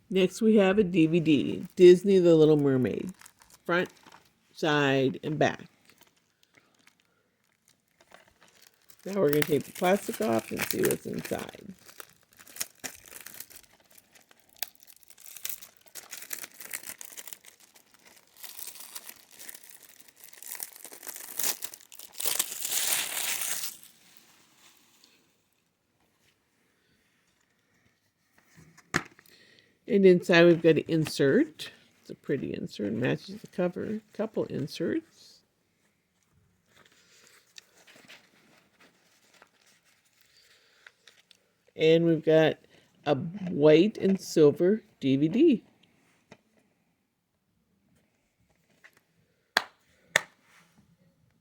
Next we have a DVD, Disney The Little Mermaid, front, side, and back. Now we're going to take the plastic off and see what's inside. And inside we've got an insert. It's a pretty insert, matches the cover. Couple inserts. And we've got a white and silver DVD.